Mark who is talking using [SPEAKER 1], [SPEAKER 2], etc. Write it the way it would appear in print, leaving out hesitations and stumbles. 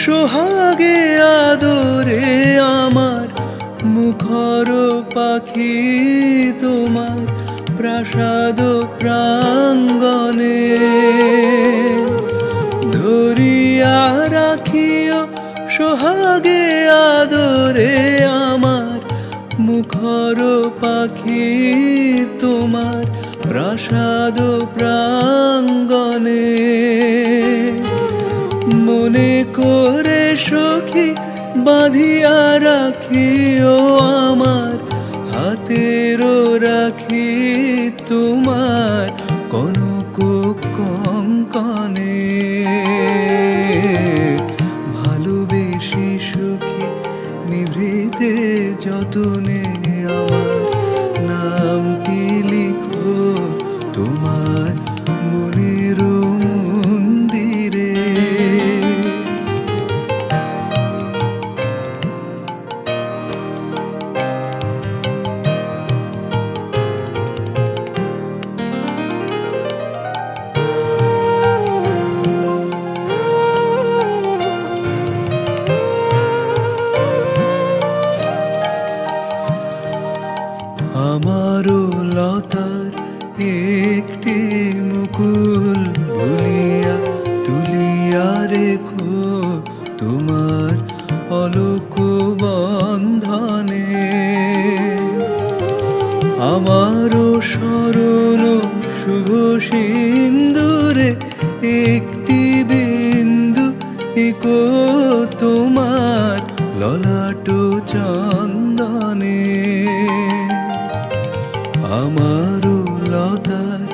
[SPEAKER 1] সোহাগে আদরে আমার মুখর পাখি তোমার প্রাসাদ প্রাঙ্গণে ধরিয়া রাখিও সোহাগে আদরে আমার মুখর পাখি তোমার প্রাসাদ প্রাঙ্গণে মনে করে সখী বাঁধিয়া রাখিও আমার হাতের রাখি তোমার কনক কঙ্কনে ভালোবেসি সখী নিভৃতে যতনে আমার নামটি লিখো তোমার মনের মন্দিরে। আমারও লতার একটি মুকুল ভুলিয়া তুলিয়া রেখো তোমার অলোক বন্ধনে আমারও স্মরণ শুভ সিন্দুরে একটি বিন্দু ইকো তোমার ললাট চন্দনে আমারও লতার